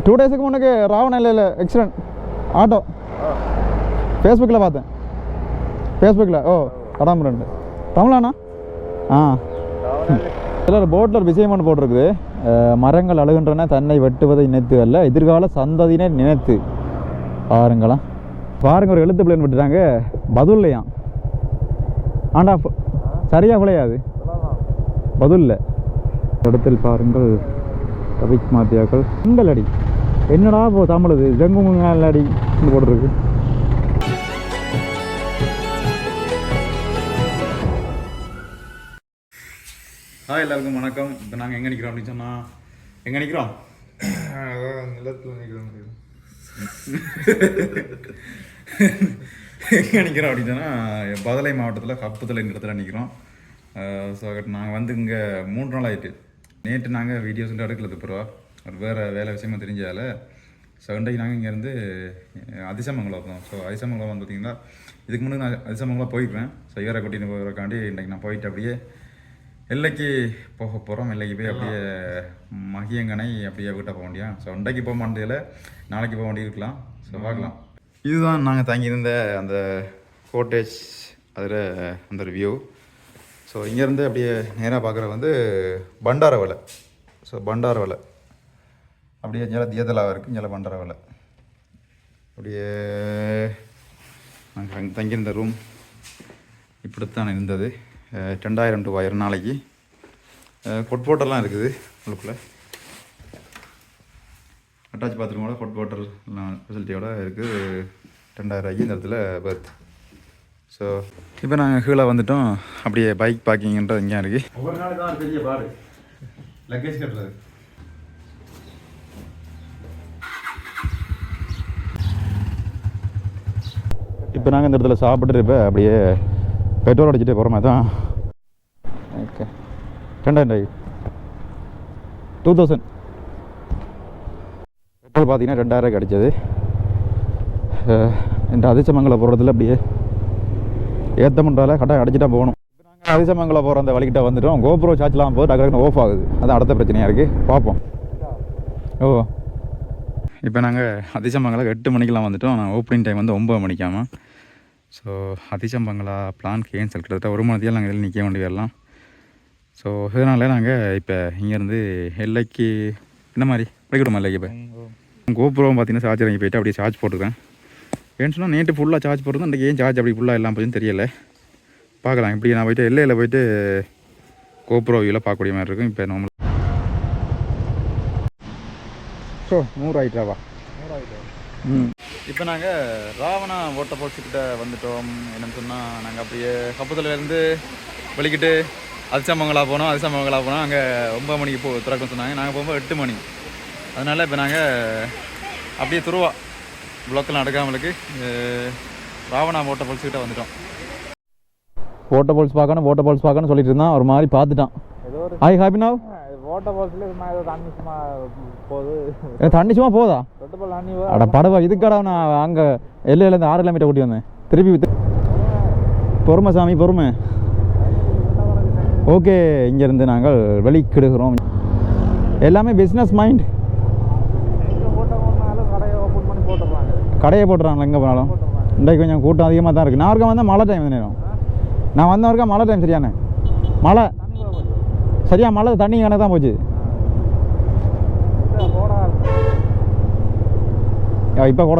2 டேஸுக்கு முன்னுக்கு ராவணல்லையில் accident auto ஃபேஸ்புக்கில் பார்த்தேன். ஃபேஸ்புக்கில் கடம்புரண்டு தமிழாண்ணா. இதில் போட்டில் ஒரு விஷயம் ஒன்று போட்டிருக்குது. மரங்கள் அழுகின்றன தன்னை வெட்டுவதை நினைத்து அல்ல, எதிர்கால சந்ததியினை நினைத்து. பாருங்களாம், பாருங்க, ஒரு எழுத்து பிள்ளைன்னு விட்டுட்டாங்க, பதில்லையாம். ஆண்டா சரியா பிள்ளையாது பதில் இடத்தில் பாருங்கள். தவிக் மாத்தியாக்கள் உங்கள் அடி என்னடா தமிழ் இது ஜெங்குமுங்கால் அடி போட்டிருக்கு. எல்லாருக்கும் வணக்கம். இப்போ நாங்கள் எங்கே நிற்கிறோம் அப்படின்னு சொன்னால், எங்கே நிற்கிறோம்? நிலத்தில் நிற்கிறோம். எங்கே நிற்கிறோம் அப்படின்னு சொன்னால், பதலை மாவட்டத்தில் கப்புத்தலை இடத்துல நிற்கிறோம். ஸோ நாங்கள் வந்து இங்கே 3 நாள் ஆகிட்டு. நேற்று நாங்கள் வீடியோஸ் எடுக்கல துப்புரவா ஒரு வேறு வேலை விஷயமா தெரிஞ்சால. ஸோ இன்றைக்கு நாங்கள் இங்கேருந்து அதிசமங்கலம் போனோம். ஸோ அதிசமங்கலம் வந்து பார்த்திங்கன்னா இதுக்கு முன்னாடி நான் அதிசமங்கலம் போயிருப்பேன். ஸோ இவரை கூட்டின்னு போகிறக்காண்டி இன்றைக்கு நான் போயிட்டு அப்படியே எல்லைக்கு போக போகிறோம். எல்லைக்கு போய் அப்படியே மகியங்கனை அப்படியே வீட்டை போக வேண்டியா. ஸோ இன்றைக்கு போக மாட்டேதில் நாளைக்கு போக வேண்டி இருக்கலாம். ஸோ பார்க்கலாம். இதுதான் நாங்கள் தங்கியிருந்த அந்த கோட்டேஜ், அதில் அந்த ஒரு வியூ. ஸோ இங்கேருந்து அப்படியே நேராக பார்க்குற வந்து பண்டாரவலை. ஸோ பண்டாரவலை அப்படியே இங்கே தியதலாக இருக்குது. இங்கே பண்டாரவலை அப்படியே நாங்கள் அங்கே தங்கியிருந்த ரூம் இப்படித்தான் இருந்தது. 2000 ரூபாய் நாளைக்கு. கொட்போட்டெல்லாம் இருக்குது உள்ளுக்குள்ளே. அட்டாச் பாத்ரூமோட கொட்போட்டெல்லாம் ஃபெசிலிட்டியோடு இருக்குது. 2000 ரூபாய்க்கு இந்த இடத்துல பர்த். ஸோ இப்போ நாங்கள் கீழே வந்துட்டோம். அப்படியே பைக் பார்க்கிங்கன்றது இங்கே இருக்குது. ஒவ்வொரு நாள் தான் பெரிய பாடு லக்கேஜ் கட்டுறது. இப்போ நாங்கள் இந்த இடத்துல சாப்பிட்டு இப்போ அப்படியே பெட்ரோல் அடிச்சுட்டு போகிற மாதிரி தான். ஓகே 2000 2000 பெட்ரோல் பார்த்தீங்கன்னா 2000 அடித்தது. இந்த அதிசமங்கலம் போகிறதுல அப்படியே ஏற்றமுன்றால கட்டாயம் அடிச்சுட்டா போகணும். இப்போ நாங்கள் அதிசமங்கலம் போகிற அந்த வழிக்கிட்ட வந்துட்டோம். கோப்ரோ சார்ஜ்லாம் போது டக்குனு ஆஃப் ஆகுது. அது அடுத்த பிரச்சனையாக இருக்குது. பார்ப்போம். இப்போ நாங்கள் அதிசமங்கலம் 8 மணிக்கெலாம் வந்துட்டோம். நான் ஓப்பனிங் டைம் வந்து 9 மணிக்காமல். ஸோ அதிசம்பங்களா பிளான் கேன்சல். கிட்டத்தட்ட 1 மணித்தியால் நாங்கள் இதில் நிற்க வேண்டி வரலாம். ஸோ இதனால நாங்கள் இப்போ இங்கேருந்து எல்லைக்கு இந்த மாதிரி போய்க்கிடுமா எல்லைக்கு. இப்போ கோபுரம் பார்த்தீங்கன்னா சார்ஜ் இறங்கி போய்ட்டு அப்படியே சார்ஜ் போட்டுருக்கேன். ஏன்னு சொன்னால் நேற்று ஃபுல்லாக சார்ஜ் போடுறது, அன்றைக்கி ஏன் சார்ஜ் அப்படி ஃபுல்லாக எல்லாம் போச்சுன்னு தெரியலை. பார்க்கலாம். இப்படி நான் போய்ட்டு எல்லையில் போய்ட்டு கோபுரம் வியூவில் பார்க்கக்கூடிய மாதிரி இருக்கும். இப்போ நார்மல். ஸோ 100 ஆகிட்டாவா? 100 ஆகிட்டா. இப்போ நாங்கள் ராவணா வாட்டர் ஃபால்ஸ் கிட்ட வந்துட்டோம். என்னென்னு சொன்னால், நாங்கள் அப்படியே கப்பத்துலேருந்து வெளிக்கிட்டு அதிசமங்கலா போனோம். அதிசமங்கலா போனோம். அங்கே 9 மணிக்கு திறக்கணும்னு சொன்னாங்க. நாங்கள் போகும்போது 8 மணி. அதனால் இப்போ நாங்கள் அப்படியே துருவா ப்ளாக்கெலாம் நடக்காமலுக்கு ராவணா வாட்டர் ஃபால்ஸ் கிட்ட வந்துட்டோம். வாட்டர் ஃபால்ஸ் பார்க்கணும்னு சொல்லிட்டு இருந்தான். ஒரு மாதிரி பார்த்துட்டான். ஹாய் ஹாப்பினா வாட்டர் ஃபால்ஸ்ல ஏதோ தண்ணி சும்மா போகுது. தண்ணி சும்மா போதா? அட படவா, இதுக்கடா நான் அங்கே எல்லையிலேருந்து 6 கிலோமீட்டர் ஓட்டி வந்தேன். திருப்பி பொறுமை சாமி பொறுமை. ஓகே, இங்கேருந்து நாங்கள் வெளிக்கிடுகிறோம். எல்லாமே பிஸ்னஸ் மைண்ட். கடையை போட்டுறாங்க எங்கே போனாலும். இன்றைக்கு கொஞ்சம் கூட்டம் அதிகமாக தான் இருக்குது. நான் ஒருக்கா வந்தால் மழை டைம் நேரம். நான் வந்தவருக்கா மழை டைம் சரியான மழை. சரியா மழை தண்ணி கணக்கு தான் போச்சு. இப்போ கூட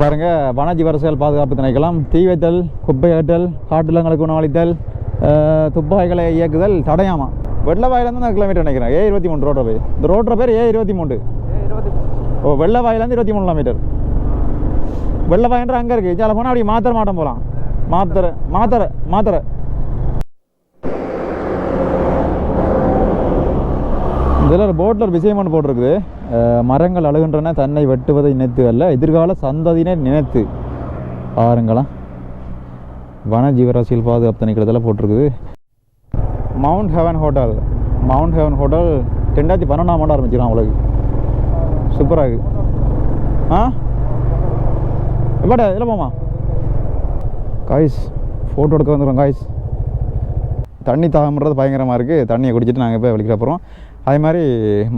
பாருங்க, வனஜீவரசியல் பாதுகாப்பு திணைக்களம் தீ வைத்தல், குப்பை அகற்றல், காட்டுலங்களுக்கு உணவளித்தல், துப்பாக்கிகளை இயக்குதல் தடையாமா. வெள்ளவாயிலேருந்து நான் கிலோமீட்டர் நினைக்கிறேன். A23 ரோட்டை போய். இந்த ரோட்டை பேர் A23. வெள்ளவாயிலேருந்து 23 கிலோமீட்டர். வெள்ளவாயின்ற அங்கே இருக்குது. இதில் போனால் அப்படி மாத்திரை மாட்டம் போகலாம். மாத்திரை இதில் ஒரு போட்டில் ஒரு விஷயம் ஒன்று போட்டிருக்குது. மரங்கள் அழுகின்றன தன்னை வெட்டுவதை நினைத்து அல்ல, எதிர்கால சந்ததியினை நினைத்து. பாருங்களாம், வன ஜீவராசியல் பாதுகாப்பு திணைக்களத்தில் போட்டிருக்குது. மவுண்ட் ஹெவன் ஹோட்டல் 2012 ஆரம்பிச்சிடலாம். அவ்வளவு சூப்பராக இருக்குது. எப்படா இதில் போமா காய்ஸ் ஃபோட்டோ எடுக்க வந்துடுறோம். காய்ஸ் தண்ணி தாகம்ன்றது பயங்கரமாக இருக்குது. தண்ணியை குடிச்சிட்டு நாங்கள் போய் வெளிக்கிற போகிறோம். அதே மாதிரி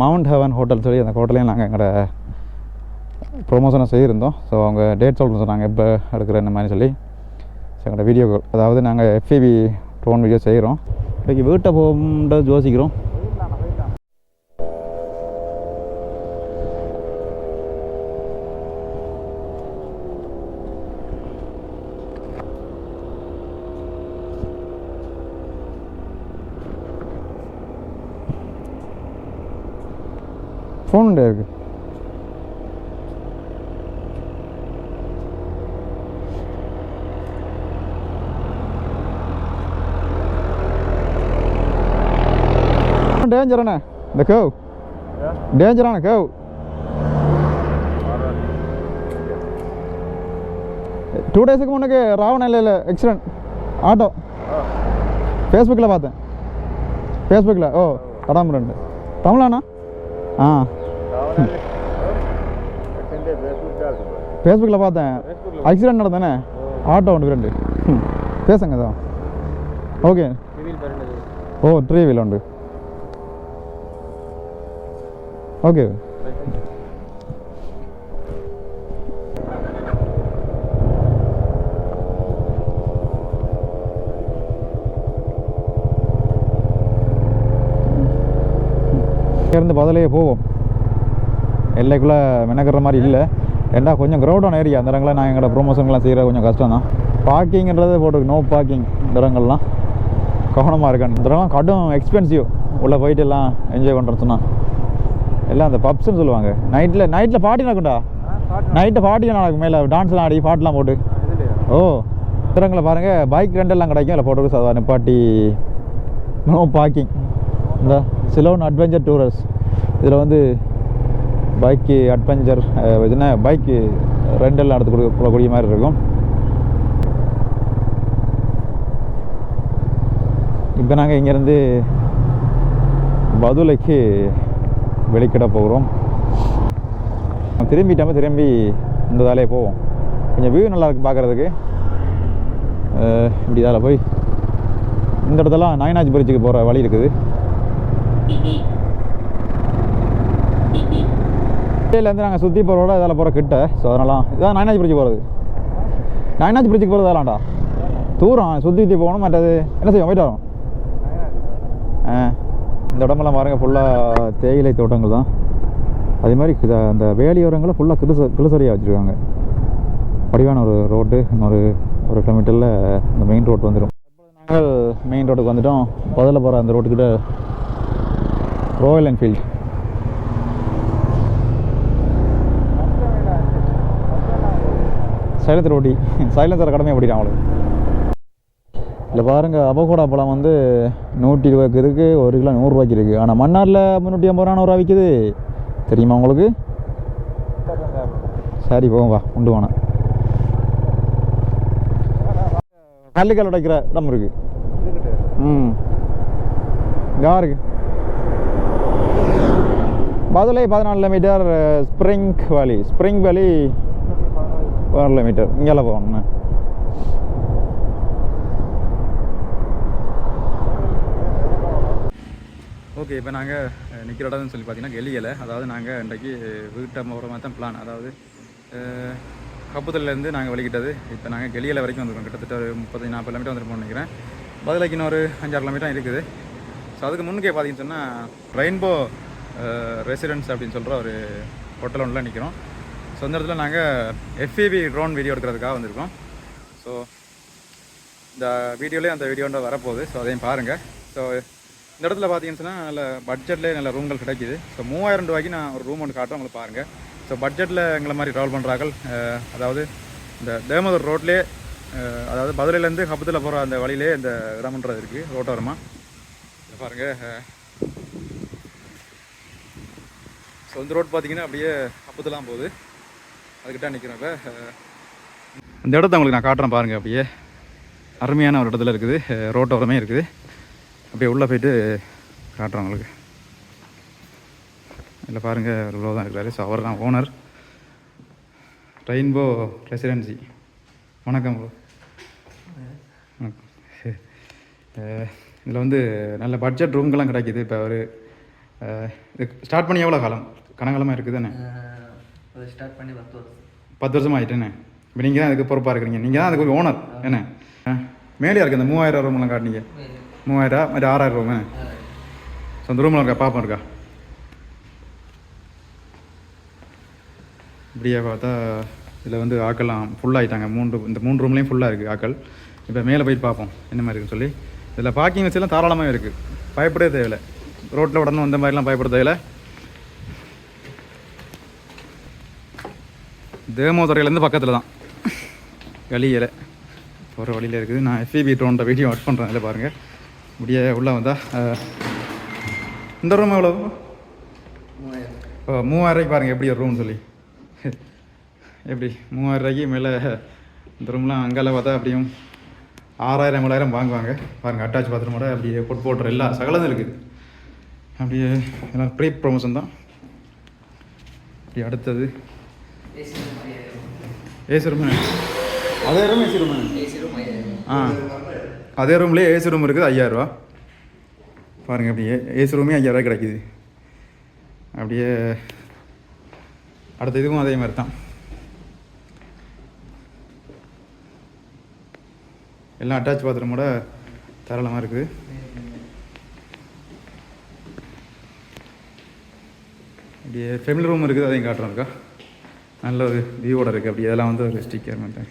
மவுண்ட் ஹெவன் ஹோட்டல் சொல்லி அந்த ஹோட்டலையும் நாங்கள் எங்களோட ப்ரொமோஷனை செய்திருந்தோம். ஸோ அவங்க டேட் சொல்கிறோம் சொன்னாங்க எப்போ எடுக்கிற இந்த மாதிரி சொல்லி. ஸோ எங்களோட வீடியோ அதாவது நாங்கள் எஃப்ஏபி ட்ரோன் வீடியோ செய்கிறோம். இன்றைக்கி வீட்டை போகும்போது யோசிக்கிறோம். ஃபோன் உண்டே இருக்கு. டேஞ்சரான இந்த கேவ், டேஞ்சரான கேவ். 2 டேஸுக்கு முன்னுக்கு ராவணல்லையில் ஆக்சிடென்ட் ஆட்டோ. ஃபேஸ்புக்கில் பார்த்தேன், ஃபேஸ்புக்கில். ஓ கடாம்பரண்டு தமிழாண்ணா. ஆ ஃபேஸ்புக்கில் பார்த்தேன். ஆக்சிடென்ட் நடந்தானே ஆட்டோ உண்டு ஃப்ரெண்டு. பேசுங்க தான். ஓகே. ஓ 3 வீல் உண்டு. ஓகே. இருந்து பதிலையே போவோம். எல்லைக்குள்ளே மெனக்கிற மாதிரி இல்லை. ஏன்னா கொஞ்சம் க்ரௌடான ஏரியா. அந்த இடங்களில் நான் எங்களோட ப்ரொமோஷன்லாம் செய்கிற கொஞ்சம் கஷ்டம் தான். பார்க்கிங்கிறது போட்டுருக்கு, நோ பார்க்கிங். இந்த இடங்கள்லாம் கவனமாக இருக்கான்னு. இந்த இடம்லாம் கடும் எக்ஸ்பென்சிவ். உள்ளே போயிட்டு எல்லாம் என்ஜாய் பண்ணுறேன்னு சொன்னால் எல்லாம் அந்த பப்ஸ்ன்னு சொல்லுவாங்க. நைட்டில் பார்ட்டி நடக்கும்டா. நைட்டு பார்ட்டியும் நடக்கும். மேலே டான்ஸ்லாம் ஆடி பாட்டெலாம் போட்டு. ஓ இடங்களை பாருங்கள், பைக் ரெண்டெல்லாம் கிடைக்கும். இல்லை போட்டு சாதாரண நிப்பாட்டி நோ பார்க்கிங். இந்த சிலோன் அட்வென்ச்சர் டூரர்ஸ் இதில் வந்து பைக்கு அட்வென்ச்சர் என்ன பைக்கு ரெண்டெல்லாம் எடுத்து கொடுக்கக்கூடிய மாதிரி இருக்கும். இப்போ நாங்கள் இங்கேருந்து பதுளைக்கு வெளிக்கிட போகிறோம். திரும்பி இந்த வேலையை போவோம். கொஞ்சம் வியூ நல்லா இருக்குது பார்க்குறதுக்கு. இப்படி இதால் போய் இந்த இடத்துலாம் நாயனாஜ் பிரிட்ஜுக்கு போகிற வழி இருக்குது. இதிலேருந்து நாங்கள் சுற்றி போகிறோட இதில் போகிற கிட்ட. ஸோ அதனால இதான் நாயனாஜ் பிரிட்ஜ் போகிறது. நாயனாஜ் பிரிட்ஜுக்கு போகிறது இதெல்லாம்டா தூரம். சுற்றி போகணும். மற்றது என்ன செய்வோம், போயிட்டு வரோம். இந்த இடமெல்லாம் பாருங்கள் ஃபுல்லாக தேயிலை தோட்டங்கள் தான். அதே மாதிரி அந்த வேலியோரங்களில் ஃபுல்லாக கிளுசரியாக வச்சுருக்காங்க. வடிவான ஒரு ரோட்டு. இன்னொரு 1 கிலோமீட்டரில் இந்த மெயின் ரோடு வந்துடும். நாங்கள் மெயின் ரோட்டுக்கு வந்துவிட்டோம். பதில் போகிற அந்த ரோட்டுக்கிட்ட ராயல் என்ஃபீல்டு. சைலன்சர் ஓட்டி சைலன்சர் கடமையாக ஓட்டிட்டான் அவளுக்கு. இல்லை பாருங்கள், அவகோடா பழம் வந்து 120 இருக்குது. 1 கிலோ 100 ரூபாய்க்கு இருக்குது. ஆனால் மன்னாரில் 350 ரூபா விற்கிது. தெரியுமா உங்களுக்கு? சரி போங்க, உண்டு வேணாம். கல்லுக்கல் உடைக்கிற இடம் இருக்குது. யாருக்கு பதுளை 14 மீட்டர். ஸ்ப்ரிங் வேலி 14 மீட்டர். இங்கெல்லாம் போகணும். ஓகே, இப்போ நாங்கள் நிற்கிற இடம்னு சொல்லி பார்த்தீங்கன்னா கெலியலை. அதாவது நாங்கள் இன்றைக்கு வீட்டை போகிற மாதிரி தான் பிளான். அதாவது கப்புதல்லேருந்து நாங்கள் வெளிக்கிட்டது. இப்போ நாங்கள் கெலியலை வரைக்கும் வந்துருக்கோம். கிட்டத்தட்ட ஒரு 30-40 கிலோமீட்டர் வந்துருப்போம்னு நினைக்கிறேன். பதிலைக்கு இன்னொரு 5-6 கிலோமீட்டர் இருக்குது. ஸோ அதுக்கு முன்னுக்கே பார்த்தீங்கன்னு சொன்னால் ரெயின்போ ரெசிடென்ஸ் அப்படின்னு சொல்கிற ஒரு ஹோட்டல் ஒன்றில் நிற்கிறோம். ஸோ அந்த இடத்துல நாங்கள் எஃப்ஏபி ட்ரோன் வீடியோ எடுக்கிறதுக்காக வந்திருக்கோம். ஸோ இந்த வீடியோலேயே அந்த வீடியோன்ற வரப்போகுது. ஸோ அதையும் பாருங்கள். ஸோ இந்த இடத்துல பார்த்தீங்கன்னு சொன்னால் நல்ல பட்ஜெட்லேயே நல்ல ரூம்கள் கிடைக்கிது. ஸோ 3000 ரூபாய்க்கு நான் ஒரு ரூம் ஒன்று காட்டுறேன், உங்களுக்கு பாருங்கள். ஸோ பட்ஜெட்டில் எங்களை மாதிரி ட்ராவல் பண்ணுறார்கள். அதாவது இந்த தேமதூர் ரோட்லேயே, அதாவது பதுளையிலேருந்து கப்புத்தில் போகிற அந்த வழியிலே இந்த இடம்ன்றது இருக்குது ரோட்டோரமாக. இதை பாருங்கள். ஸோ இந்த ரோட் பார்த்தீங்கன்னா அப்படியே கப்புத்தெல்லாம் போகுது. அதுக்கிட்ட நிற்கிறேன். இப்போ இந்த இடத்த உங்களுக்கு நான் காட்டுறேன் பாருங்கள். அப்படியே அருமையான ஒரு இடத்துல இருக்குது, ரோட்டோரமே இருக்குது. அப்படியே உள்ளே போய்ட்டு காட்டுறேன் உங்களுக்கு. இதில் பாருங்கள், இவ்வளோ தான் இருக்கிறாரு. ஸோ அவர் தான் ஓனர், ரெயின்போ ரெசிடென்சி. வணக்கம் ப்ரோ. இதில் வந்து நல்ல பட்ஜெட் ரூம்கெல்லாம் கிடைக்கிது. இப்போ ஒரு இது ஸ்டார்ட் பண்ணி எவ்வளோ காலம் கனகாலமாக இருக்குது தானே? அதை ஸ்டார்ட் பண்ணி 10 வருஷம். 10 வருஷம் ஆகிட்டேண்ணே. இப்போ நீங்கள் தான் அதுக்கு பொறுப்பாக இருக்கிறீங்க, நீங்கள் தான் அதுக்கு ஒரு ஓனர் என்ன? மேலேயா இருக்குது அந்த 3000 ரூம்லாம் காட்டினீங்க? 3000 மற்ற 6000 ரூம் என்ன? ஸோ அந்த ரூமில் இருக்கா பாப்பா இருக்கா? இப்படியே பார்த்தா இதில் வந்து ஆக்கெல்லாம் ஃபுல்லாகிட்டாங்க. இந்த 3 ரூம்லேயும் ஃபுல்லாக இருக்குது ஆக்கள். இப்போ மேலே போயிட்டு பார்ப்போம் என்ன மாதிரி இருக்குன்னு சொல்லி. இதில் பார்க்கிங் வச்சுலாம் தாராளமாக இருக்குது, பயப்படவே தேவையில்லை. ரோட்டில் உடனே வந்த மாதிரிலாம் பயப்பட தேவையில்லை. தேமோதுறையிலேருந்து பக்கத்தில் தான் கலியில் போகிற வழியில் இருக்குது. நான் எஃபிபி ட்ரோன்ற வீடியோ அட் பண்ணுறேன், அதில் பாருங்கள். இப்படியே உள்ளே வந்தால் இந்த ரூம் எவ்வளோ? 3000 பாருங்கள் எப்படி ஒரு ரூம்னு சொல்லி. எப்படி 3000 மேலே இந்த ரூம்லாம் அங்கெல்லாம் பார்த்தா அப்படியும் 6000 7000 வாங்குவாங்க பாருங்கள். அட்டாச் பாத்ரூமோட அப்படியே போட்டுற எல்லா சகலதும் இருக்குது. அப்படியே எல்லாம் ப்ரீ ப்ரொமோஷன் தான். அப்படி அடுத்தது ஏசி ரூம். அதே ரூம் ஏசி ரூம். ஆ அதே ரூம்லேயே ஏசி ரூம் இருக்குது 5000 பாருங்கள். அப்படியே ஏசி ரூமே 5000 கிடைக்கிது. அப்படியே அடுத்த இதுவும் அதே மாதிரி தான். எல்லாம் அட்டாச் பாத்ரூமோட தாராளமாக இருக்குது. அப்படியே ஃபேமிலி ரூம் இருக்குது, அதையும் காட்டுறோம் இருக்கா. நல்ல ஒரு வியூவோட இருக்குது. அப்படி இதெல்லாம் வந்து ஒரு ஸ்டிக்கர் மாதிரி.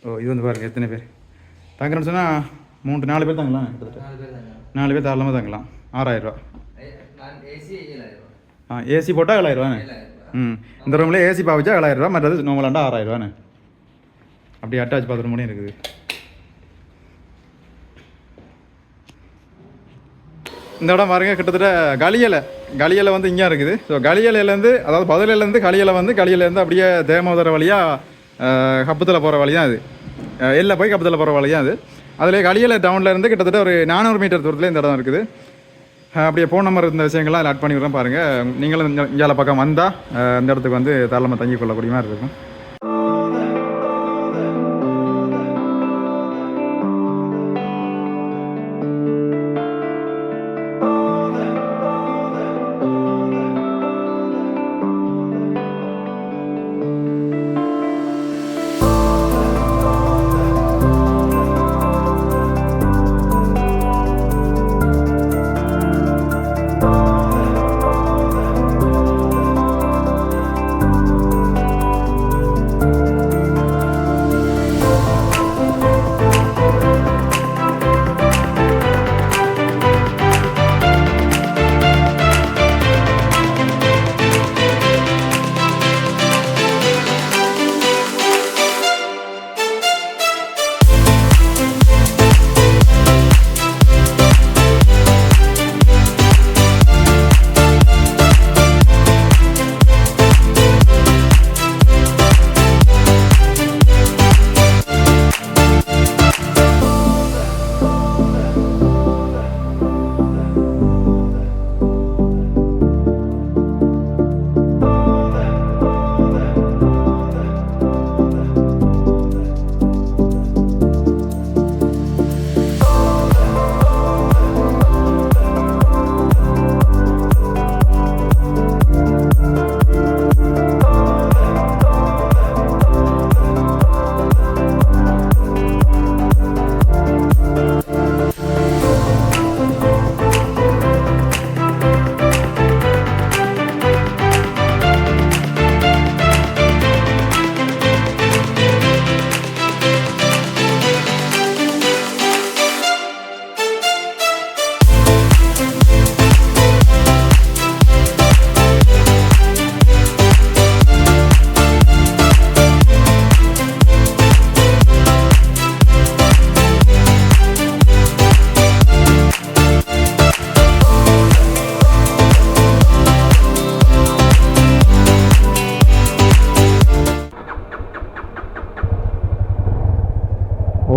ஓ இது வந்து பாருங்கள் எத்தனை பேர் தங்குறேன்னு சொன்னால் 3-4 பேர் தங்கலாம். கிட்டத்தட்ட 4 பேர் தாராளமாக தங்கலாம். 6000 ஏசி போட்டால் 7000 இந்த ரூமில் ஏசி பாவிச்சா 7000, மற்றது நார்மலாண்டா 6000 அப்படி அட்டாச் பாத்ரூம் கூட இருக்குது. இந்த இடம் பாருங்க, கிட்டத்தட்ட கலியலை வந்து இங்கே இருக்குது. ஸோ கலியலையிலேருந்து, அதாவது பதிலேருந்து கலியலேருந்து அப்படியே தேமோதர வழியாக கப்பத்தில் போகிற வழி தான் அது. எல்லை போய் கப்பத்தில் போகிற வழி தான் அது. அதில் கலியலை டவுன்லேருந்து கிட்டத்தட்ட ஒரு 400 மீட்டர் தூரத்தில் இந்த இடம் இருக்குது. அப்படியே ஃபோன் நம்பர் இந்த விஷயங்கள்லாம் ஆட் பண்ணி விட்றேன் பாருங்கள். நீங்களும் இங்கே பக்கம் வந்தால் இந்த இடத்துக்கு வந்து தாராளமாக தங்கி கொள்ளக்கூடிய மாதிரி இருக்கும்.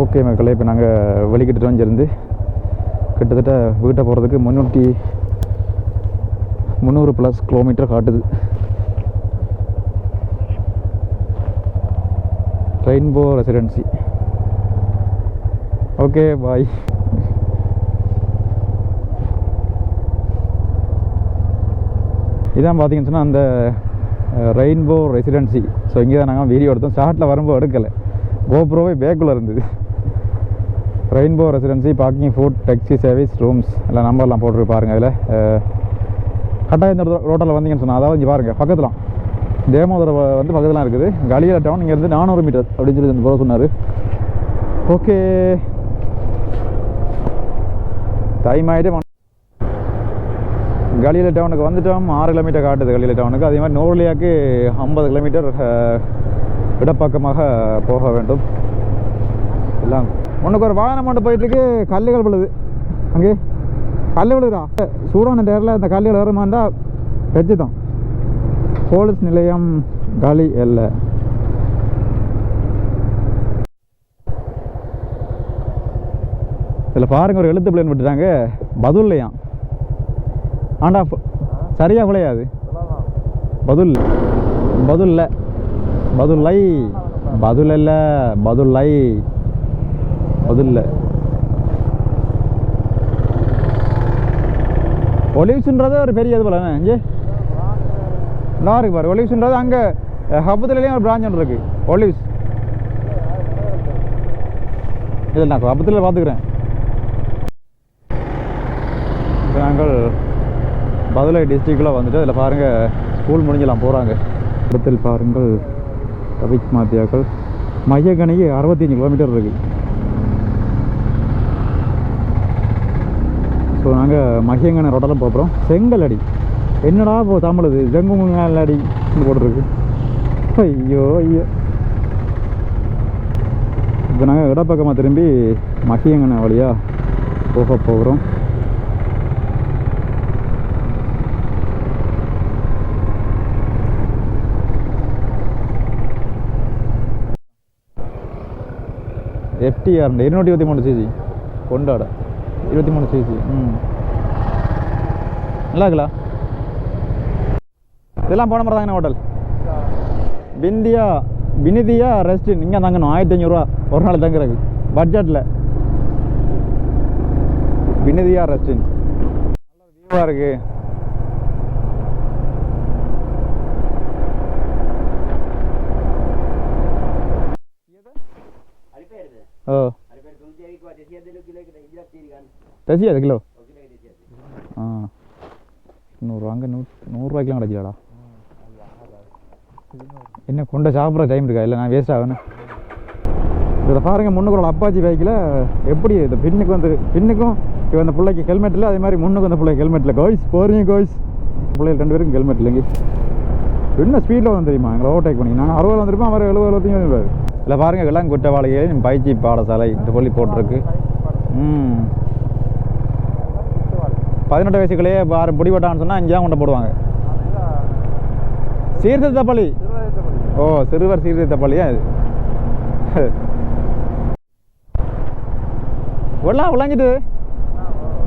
ஓகே மக்களே, இப்போ நாங்கள் வெளிக்கிட்டு வந்துருந்து கிட்டத்தட்ட வீட்டை போகிறதுக்கு 300+ கிலோமீட்டர் காட்டுது. Rainbow residency. Okay bye. இதான் பார்த்தீங்கன்னு சொன்னால் அந்த ரெயின்போ ரெசிடென்சி. ஸோ இங்கே தான் நாங்கள் வீடியோ எடுத்தோம். ஷார்ட்டில் வரும்போது எடுக்கலை, கோப்ரோவே பேக்குள்ளே இருந்தது. Rainbow residency, parking, food, taxi service, rooms எல்லாம் நம்பர்லாம் போட்டு பாருங்கள். அதில் கட்டாயம் இந்த ரோட்டில் வந்தீங்கன்னு சொன்னால், அதாவது இங்கே பாருங்கள் பக்கத்தில் தேமோதர வந்து பக்கத்தில் இருக்குது. கலியில டவுன் இங்கேருந்து 400 மீட்டர் அப்படின்னு சொல்லி அந்த போல சொன்னார். ஓகே, டைம் ஆகிட்டு கலியில டவுனுக்கு வந்துட்டோம். 6 கிலோமீட்டர் காட்டுது கலியில டவுனுக்கு. அதே மாதிரி நோர்லியாவுக்கு 50 கிலோமீட்டர் இடப்பக்கமாக போக வேண்டும். எல்லாம் உனக்கு ஒரு வாகனம் கொண்டு போயிட்டுருக்கு. கல்லுகள் விழுது, அங்கே கல் விழுதுடா. சூடான டேரில் அந்த கல்லுகள் வருமாண்டா வச்சு தான். போலீஸ் நிலையம் காலி இல்லை. இதில் பாருங்க, ஒரு எழுத்து பிள்ளைன்னு விட்டுட்டாங்க, பதுல்லையாம். ஆண்டா சரியாக விளையாது. பதுல் பதுல்ல பதுல்லை பதுல் இல்லை, பதுல்லை பதுல்ல. ஒலிவ்ஸ்ன்றது ஒரு பெரிய இது போல இங்கே நல்லா இருக்கு பாரு. ஒலிவ்ஸ்ன்றது அங்கே ஹபத்துலேயும் ஒரு பிரான்ச் ஒன்று இருக்கு, ஒலிவ்ஸ். இதில் நான் ஹபத்தில் பார்த்துக்கிறேன். நாங்கள் பதுளை டிஸ்ட்ரிக்டில் வந்துட்டு அதில் பாருங்கள் ஸ்கூல் முடிஞ்செல்லாம் போகிறாங்க. இடத்தில் பாருங்கள் தவிக் மாத்தியாக்கள். மையக்கணிக்கு 65 கிலோமீட்டர் இருக்குது. ஸோ நாங்கள் மகியங்கனை ரோட்டெல்லாம் போகிறோம். செங்கலடி என்னடா இப்போ தமிழுது செங்குங்கலடி போட்டுருக்கு. ஐயோ ஐயோ. இப்போ நாங்கள் இடப்பக்கமாக திரும்பி மகியங்கனை வழியாக போக போகிறோம். FTR 223 cc கொண்டாட 23 cc. நல்லா இருக்குல்ல? இதெல்லாம் போன மாதிரி தாங்கண்ணா ஹோட்டல். வினிதியா ரெஸ்டின் இங்கே தாங்கணும். 1500 ரூபா ஒரு நாள் தங்குறதுக்கு பட்ஜெட்டில். வினிதியா ரெஸ்டின் நல்ல வியூவாக இருக்கு. ஓ தசியாது கிலோ. ஆ 100 அங்கே 100 ரூபாய்க்கெலாம் கிடச்சிடாடா. என்ன கொண்ட சாப்பிட்ற டைம் இருக்கா? இல்லை நான் வேஸ்ட் ஆகணும். இதில் பாருங்கள், முன்னுக்கு ஒரு அப்பாச்சி பைக்கில் எப்படி இந்த பின்னுக்கும் இப்போ அந்த பிள்ளைக்கு ஹெல்மெட் இல்லை, அதே மாதிரி முன்னுக்கு அந்த பிள்ளைக்கு ஹெல்மெட் இல்லை. கோய்ஸ் போகிறீங்க கோய்ஸ், பிள்ளைகள் 2 பேருக்கும் ஹெல்மெட் இல்லைங்க. என்ன ஸ்பீடில் வந்து தெரியுமா எங்களை ஓவர்டேக் பண்ணி. நாங்கள் 60 வந்துருப்போம், அவர் 70 75 இல்லை பாருங்கள். எல்லாம் குற்றவாளிகளின் பயிற்சி பாடசாலை இந்த சொல்லி போட்டிருக்கு. 18 வயசுக்குள்ளேயே பிடிபட்டான்னு சொன்னால் 5 கொண்டு போடுவாங்க. சீர்திருத்த பள்ளி. ஓ, சிறுவர் சீர்திருத்த பள்ளியா இது? எல்லாம் விளங்கிட்டு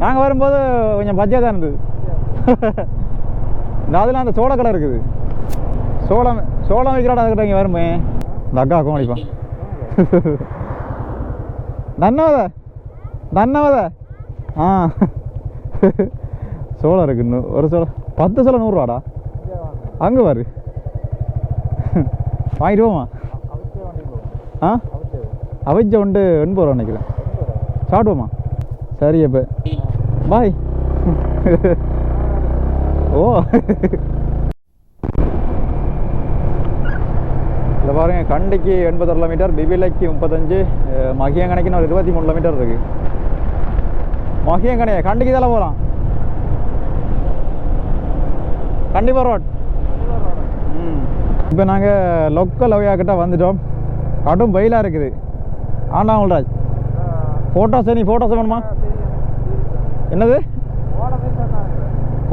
நாங்கள் வரும்போது கொஞ்சம் பச்சையாக தான் இருந்தது. இந்த அதில் அந்த சோளக்கடை இருக்குது. சோளம் வைக்கிறாடா, அதுக்கிட்ட இங்கே வருமே. இந்த அக்கா கோமடிப்பான். தன்னவத ஆ சோளம் இருக்கு. இன்னும் ஒரு சோளம் 10 சோளம் 100 ரூபாடா. அங்கே பாரு, வாங்கிடுவோமா? ஆ அவிச்ச உண்டு 80 ரூபா நினைக்கிறேன். சாப்பிடுவோமா? சரி அப்போ பாய். ஓ இல்லை பாருங்க, கண்டிக்கு 80 கிலோமீட்டர், பிபிலைக்கு 35, மகியங்கனைக்குன்னு ஒரு 23 கிலோமீட்டர் இருக்குது. மகியங்கனையா கண்டிக்கு இதெல்லாம் போகலாம். கண்டிப்பாக ரோட். இப்போ நாங்கள் லோக்கல் அவையாக்கிட்ட வந்துட்டோம். கடும் வெயிலாக இருக்குது. ஆண்டாங்கல்ராஜ் ஃபோட்டோஸ், நீ ஃபோட்டோஸ் வேணுமா? என்னது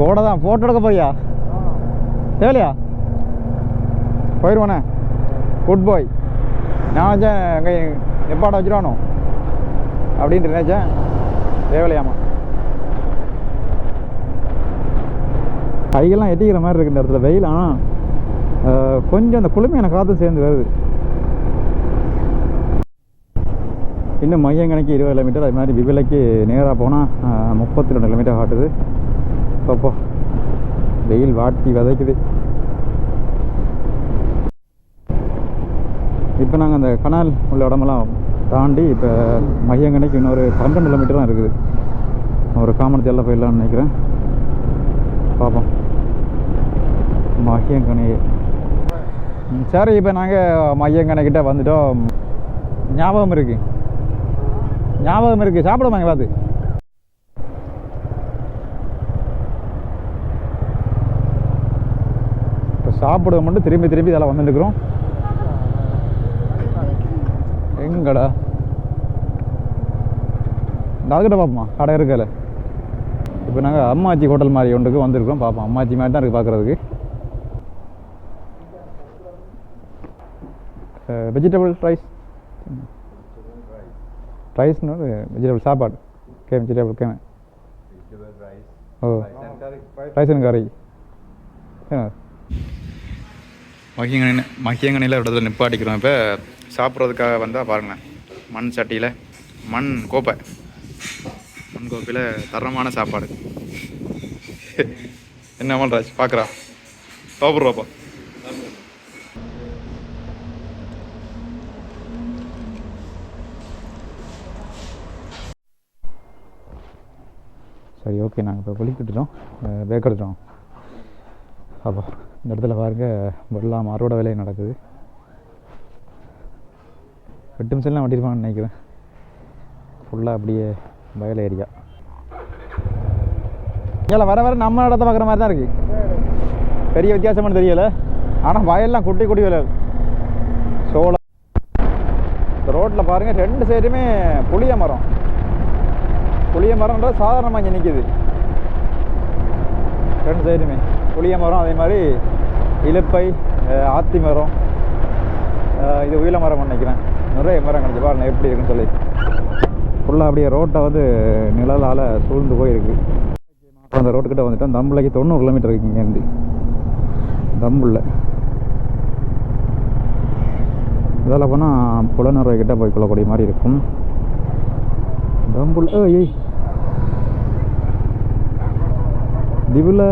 கோடை தான் ஃபோட்டோ எடுக்க போறியா? தேவையா? போயிடுவானே. குட் பாய். நான் நினச்சேன் அங்கே நிப்பாட்ட வச்சுருவானோ அப்படின்ட்டு நினச்சேன். தேவையில்லையாமா. கையெல்லாம் எட்டிக்கிற மாதிரி இருக்குது இந்த இடத்துல வெயில். ஆனால் கொஞ்சம் அந்த குளுமையான காற்று சேர்ந்து வருது. இன்னும் மையங்கணைக்கு 20 கிலோமீட்டர். அது மாதிரி பிபிலைக்கு நேராக போனால் 32 கிலோமீட்டர் காட்டுது. அப்போ வெயில் வாட்டி விதைக்குது. இப்போ நாங்கள் அந்த கனால் உள்ள இடமெல்லாம் தாண்டி இப்போ மையங்கனைக்கு இன்னொரு 12 கிலோமீட்டர் தான் இருக்குது. ஒரு காமனத்து எல்லாம் போயிடலான்னு நினைக்கிறேன். பார்ப்போம். மையங்கனை. சரி, இப்போ நாங்கள் மையங்கனைக்கிட்ட வந்துட்டோம். ஞாபகம் இருக்குது சாப்பிடுவாங்க பார்த்து. இப்போ சாப்பிட மட்டும் திரும்பி இதெல்லாம் வந்துட்டுருக்குறோம். எங்கடா அதுக்கிட்ட பார்ப்போமா கடை இருக்கல. இப்போ நாங்கள் அம்மாச்சி ஹோட்டல் மாதிரி ஒன்றுக்கு வந்திருக்கோம். பார்ப்போம். அம்மாச்சி மாதிரி தான் இருக்குது பார்க்குறதுக்கு. வெஜிடபிள் ரைஸ்னு வெஜிடபிள் சாப்பாடு வெஜிடபிள் கேம ஓ ரைஸ் அண்ட் கறி. மக்கியங்கனையில் இடத்துல நிப்பாட்டிக்கிறோம். இப்போ சாப்பிட்றதுக்காக வந்தால் பாருங்களேன், மண் சட்டியில் மண் கோப்பையில் தரமான சாப்பாடு. என்ன பண்ணுறாச்சு பார்க்குறா சாப்பிட்றோப்பா. சரி, ஓகே. நாங்கள் இப்போ வெளிக்கிட்டுட்டோம், பேக் எடுத்துட்டோம். அப்போ இந்த இடத்துல பாருங்க வெள்ளம் அறுவடை வேலையை நடக்குது. 8 நிமிஷம்லாம் வண்டிருப்பாங்கன்னு நினைக்கிறேன். ஃபுல்லாக அப்படியே வயல் ஏரியா. இங்கே வர நம்ம இடத்த பார்க்குற மாதிரி தான் இருக்குது. பெரிய வித்தியாசம்னு தெரியலை. ஆனால் வயல்லாம் குட்டி வயல். சோளம். இந்த ரோட்டில் பாருங்கள் 2 சைடுமே புளிய மரம்ன்றது சாதாரணமாக இங்கே நிற்கிது. 2 சைடுமே புளிய மரம், அதே மாதிரி இலுப்பை, ஆத்தி மரம், இது உயில மரம் நினைக்கிறேன். நிறைய மரம் கிடச்சி பாருங்க எப்படி இருக்குன்னு சொல்லி. ஃபுல்லாக அப்படியே ரோட்டை வந்து நிழலால் சூழ்ந்து போயிருக்கு. அந்த ரோட்டுக்கிட்ட வந்துட்டோம். தம்புளைக்கு 90 கிலோமீட்டர் இருக்குது இங்கேருந்து. தம்புள்ள இதெல்லாம் போனால் புலனறுவை கிட்ட போய் கொள்ளக்கூடிய மாதிரி இருக்கும். தம்புள்ள திவுல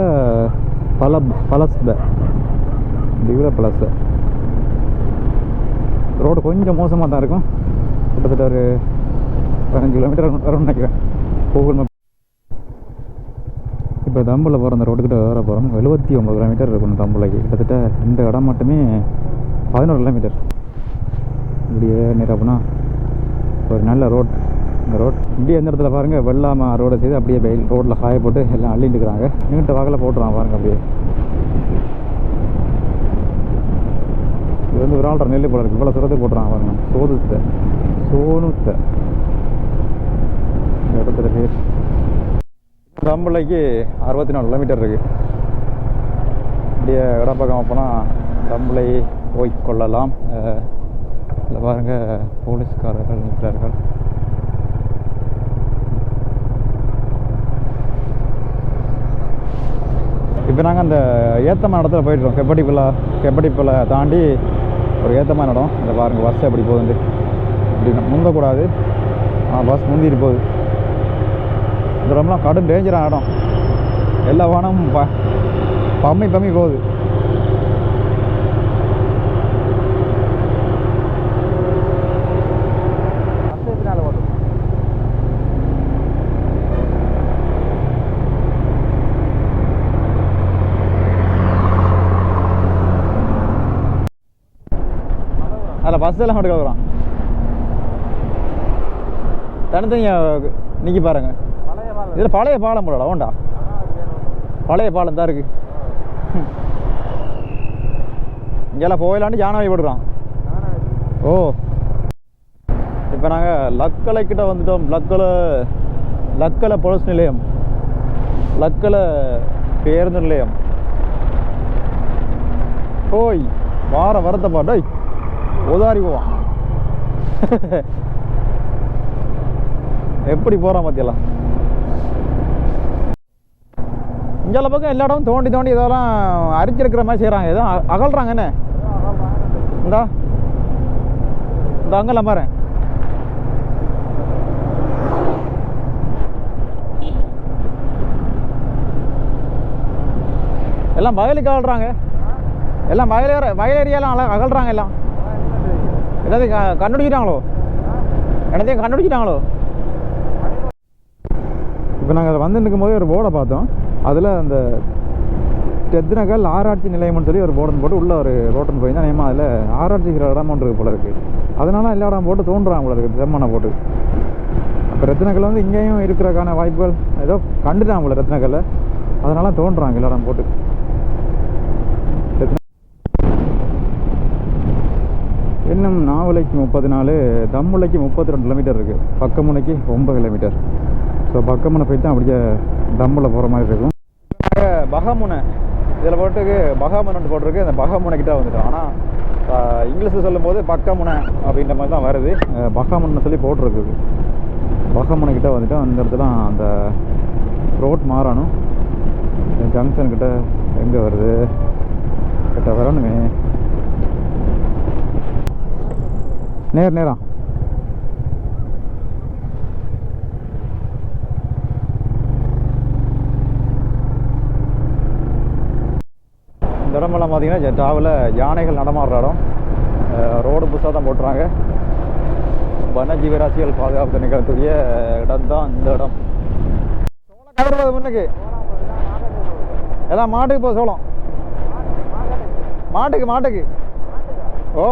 பலஸ் ரோடு கொஞ்சம் மோசமாக தான் இருக்கும். கிட்டத்தட்ட ஒரு 15 கிலோமீட்டர் வரும்னு நினைக்கிறேன் கூகுள் மேப். இப்போ தம்புள்ள போகிற அந்த ரோட்டுக்கிட்ட வர போகிறோம். 79 கிலோமீட்டர் இருக்கும் தம்புளைக்கு. கிட்டத்தட்ட இந்த இடம் மட்டுமே 11 கிலோமீட்டர். இப்படியே நேரப்போனா ஒரு நல்ல ரோட். இந்த ரோட் இப்படியே எந்த இடத்துல பாருங்கள் வெள்ளாமை ரோடை செய்து அப்படியே வெயில் ரோட்டில் காய போட்டு எல்லாம் அள்ளிட்டுருக்குறாங்க. நீட்ட வாக்கில் போட்டுருவாங்க பாருங்கள். அப்படியே இது வந்து ஒரு ஆள்ற நெல் போல இருக்குது. இவ்வளோ சுரத்தை போட்டுறாங்க பாருங்கள். சோனுத்தை இந்த இடத்துல பேர். தம்பளைக்கு 64 கிலோமீட்டர் இருக்குது. இப்படியே இடப்பக்கம் போனால் தம்பளை போய் கொள்ளலாம். இதில் பாருங்கள் போலீஸ்காரர்கள் நிற்கிறார்கள். இப்போ நாங்கள் அந்த ஏத்தமான இடத்துல போயிட்டுருக்கோம். கெப்படிப்பலை தாண்டி ஒரு ஏத்தமான இடம். இந்த பாருங்கள் பஸ் எப்படி போகுது. இப்படி முந்தக்கூடாது, பஸ் முந்திட்டு போகுது. இந்த இடம்லாம் கடும் டேஞ்சரான இடம். எல்லா வானமும் பம்மி போகுது. அதில் பஸ் எல்லாம் மட்டும் கிடக்குறான். தனித்தனியாக நிற்கி பாருங்க. இதில் பழைய பாலம் போடா ஓண்டா. பழைய பாலம் தான் இருக்குது. இங்கெல்லாம் போயிடலான்னு ஜானவை போடுறான். ஓ, இப்போ நாங்கள் லக்கலை கிட்ட வந்துட்டோம். லக்கலை போலீஸ் நிலையம், லக்கலை பேருந்து நிலையம். ஓய் வரத்தை பாட்டை உதாரி போவான். எப்படி போகிறான் பார்த்தியெல்லாம். இங்கே பக்கம் எல்லா இடமும் தோண்டி இதெல்லாம் அரிச்சிருக்கிற மாதிரி செய்கிறாங்க. எதுவும் அகல்றாங்க என்ன. இந்த அங்கெல்லாம் பாரு. எல்லாம் வயலுக்கு அகழ்றாங்க, எல்லாம் வயல் ஏரியாலாம் அகழ்றாங்க எல்லாம். எல்லாத்தையும் கண்டுபிடிச்சிட்டாங்களோ, என்னத்தையும் கண்டுபிடிச்சிட்டாங்களோ. இப்போ நாங்கள் வந்து நிற்கும்போது ஒரு போர்டை பார்த்தோம். அதில் அந்த தெத்னகல் ஆராய்ச்சி நிலையம்னு சொல்லி ஒரு போர்டு போட்டு உள்ள ஒரு ரோட்டுன்னு போயிருந்தா நேமா அதில் ஆராய்ச்சிக்கிற இடம் ஒன்று இருக்கு போல இருக்குது. அதனால எல்லா இடம் போட்டு தோன்றுறாங்க போல இருக்குது செம்மண்ணை போட்டு. அப்போ ரத்னக்கல் வந்து இங்கேயும் இருக்கிறக்கான வாய்ப்புகள் ஏதோ கண்டுட்டாங்க போல ரத்னக்கல்ல, அதனால தோன்றுறாங்க எல்லா இடம் போட்டு. இன்னும் நாவலைக்கு 34, தம்முலைக்கு 32 கிலோமீட்டர் இருக்குது. பக்கமுனைக்கு 9 கிலோமீட்டர். ஸோ பக்கமுனை போய் தான் அப்படியே தம்மில் போகிற மாதிரி இருக்கும். பகமுனை இதில் போட்டுக்கு பகமுனை போட்டிருக்கு. அந்த பகமுனை கிட்ட வந்துட்டோம். ஆனால் இங்கிலீஷில் சொல்லும் போது பக்கமுனை அப்படின்ற மாதிரி தான் வருது. பகமுனை சொல்லி போட்டிருக்குது. பகமுனை கிட்ட வந்துட்டோம். அந்த இடத்துல அந்த ரோட் மாறணும். ஜங்ஷன் கிட்ட எங்கே வருது கிட்ட வரணுமே. நேரம் இந்த இடமெல்லாம் பார்த்தீங்கன்னா ஜெட்டாவில் யானைகள் நடமாடுற இடம். ரோடு புதுசாக தான் போட்டுறாங்க. வனஜீவராசிகள் பாதுகாப்பு திணைக்களத்துடைய இடம் தான் இந்த இடம். சோளம் கவர்றது முன்னுக்கு எல்லாம் மாட்டுக்கு போ. சோளம் மாட்டுக்கு ஓ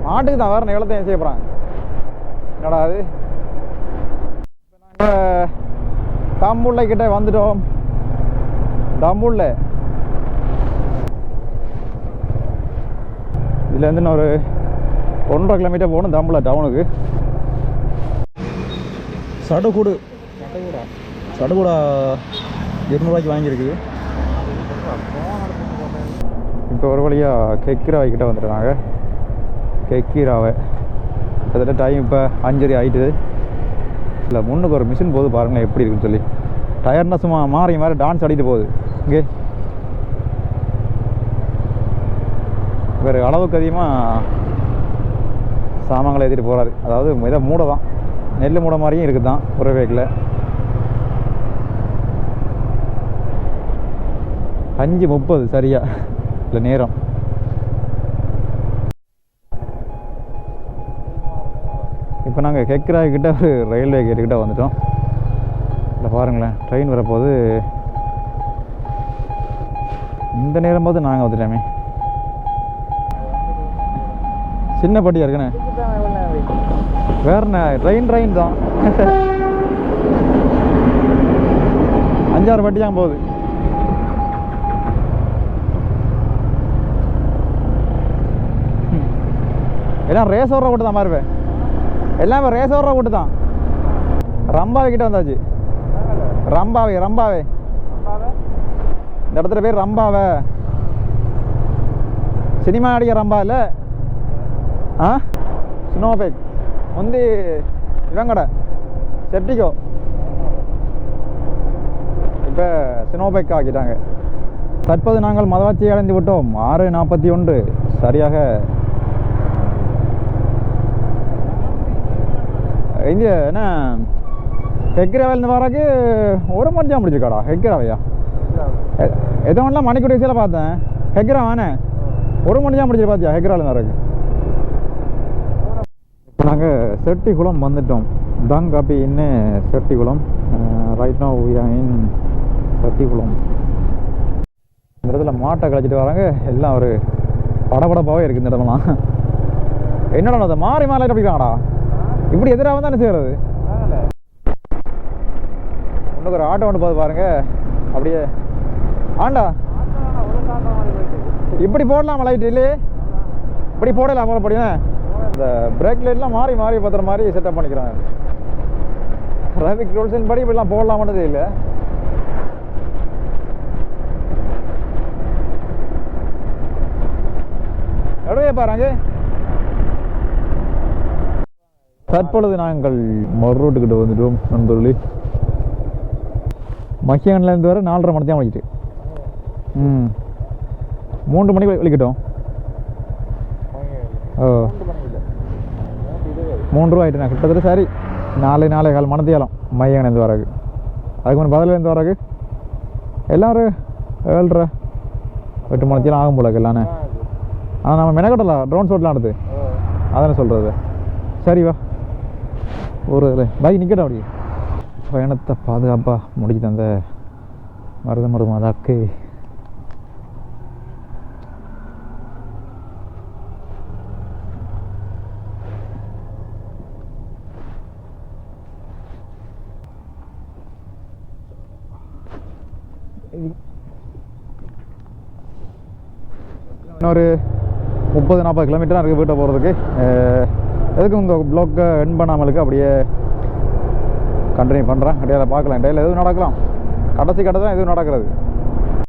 மாட்டுக்கு தான். வேறு நிலத்தையும் செய்ய போகிறாங்க. என்னடா அது. நாங்கள் தம்புள்ளை கிட்டே வந்துட்டோம். தம்புள்ள இதுலேருந்து நான் ஒரு 1.5 கிலோமீட்டர் போகணும் தம்புள்ள டவுனுக்கு. சடுகுடா 200 ரூபாய்க்கு வாங்கியிருக்குது. இப்போ ஒரு வழியாக கெக்கிராவை கிட்டே வந்துடுறாங்க. கெக்கிராவை கிட்டத்தட்ட டைம் இப்போ 5:30 ஆகிட்டுது. இல்லை முன்னுக்கு ஒரு மிஷின் போகுது பாருங்களேன் எப்படி இருக்குன்னு சொல்லி. டயர்னா சும்மா மாறி டான்ஸ் ஆடிட்டு போகுது. இங்கே வேறு அளவுக்கு அதிகமாக சாமான்களை ஏற்றிட்டு போகிறாரு. அதாவது இதை மூடை தான், நெல் மூடை மாதிரியும் இருக்குது தான் ஒரு வேக்கில். 5:30 சரியா இல்லை நேரம். இப்போ நாங்கள் கெக்கிராய்கிட்ட ஒரு ரயில்வே கேட்டுக்கிட்ட வந்துட்டோம். இல்லை பாருங்களேன் ட்ரெயின் வரப்போது. இந்த நேரம் போது நாங்கள் வந்துட்டோமே. சின்ன பட்டியாக இருக்குண்ணே. வேறுண்ணே ட்ரெயின் தான் 5-6 பட்டி தான் போகுது. எல்லாம் ரேஸ் ஓடுற கூட்டு தான் மாறுவேன். எல்லாமே ரேஸ் ஓடுற கூட்டு தான். ரம்பாவை கிட்ட வந்தாச்சு. ரம்பாவே இந்த இடத்துல பேர் ரம்பாவை. சினிமா நடிகை ரம்பா இல்லை ஸ்னோபேக் வந்து இவங்கட செப்டிகோ. இப்போ ஸ்னோபேக் ஆக்கிட்டாங்க. தற்போது நாங்கள் மதவாச்சியை அடைந்து விட்டோம். 6:41 சரியாக. இங்கே என்ன ஹெக்கிராவிலேருந்து வராக்கு 1 மணி தான் முடிச்சிருக்காடா. ஹெக்கிராவையா எதோ ஒன்றா மணிக்கூட விஷயம் பார்த்தேன். ஹெக்கிராவானே 1 மணி தான் முடிச்சிரு பார்த்தியா ஹெக்கிராவிலேருந்து வராக்கு. இப்போ நாங்கள் செட்டிக்குளம் வந்துட்டோம். தங் காப்பி இன்னும் செட்டிக்குளம். ரைட் நோ இன் செட்டிக்குளம். இந்த இடத்துல மாட்டை கழிச்சிட்டு வராங்க. எல்லாம் ஒரு படபடப்பாகவே இருக்குது இந்த இடம்லாம். என்னடா அதை மாறி மாறி அப்படிங்கிறாங்கடா. இப்படி எதிராக தான் என்ன செய்கிறது. இன்னும் ஒரு ஆட்டோ ஒன்று பார்த்து பாருங்க. அப்படியே ஆண்டா இப்படி போடலாம் லைட் இல்லையே. இப்படி போடலாம் அப்படின்னா இந்த பிரேக் லைட்லாம் மாறி பார்த்துற மாதிரி செட்டப் பண்ணிக்கிறாங்க. டிராஃபிக் ரூல்ஸின் படி இப்படிலாம் போடலாமானதே இல்லை. எவ்வளோ பாருங்க. தற்பொழுது நாங்கள் மறுரோட்டுக்கிட்ட வந்துட்டோம் நண்பர்களே. மக்கியான்லேருந்து வர 4:30 மணி தான் வலிக்கிட்டு. 3 மணிக்கு வலிக்கிட்டோம். ஓ 3 ரூபா கிட்டத்தட்ட சரி 4-4:15 மணி தேலம் மையங்கலேருந்து வரக்கு. அதுக்கு முன்னே பதிலேருந்து வரக்கு எல்லாம் ஒரு 7:30 8 மணிக்கெல்லாம் ஆகும் போல எல்லானே. ஆனால் நம்ம மெனக்கட்டலாம் ட்ரோன் ஷாட்லாம் எடுத்து அதானே சொல்கிறது. சரி வா ஒரு பைக் நிற்கட்டும். அப்படி பயணத்தை பாதுகாப்பாக முடிக்குது அந்த மருத மாதாக்கு. இன்னொரு 30-40 கிலோமீட்டர் தான் இருக்குது வீட்டை போகிறதுக்கு. எதுக்கும் இந்த ப்ளாக்கை என் பண்ணாமலுக்கு அப்படியே கண்டினியூ பண்ணுறேன். அப்படியே பார்க்கலாம். இடையில எதுவும் நடக்கலாம், கடைசி தான் எதுவும் நடக்கிறது.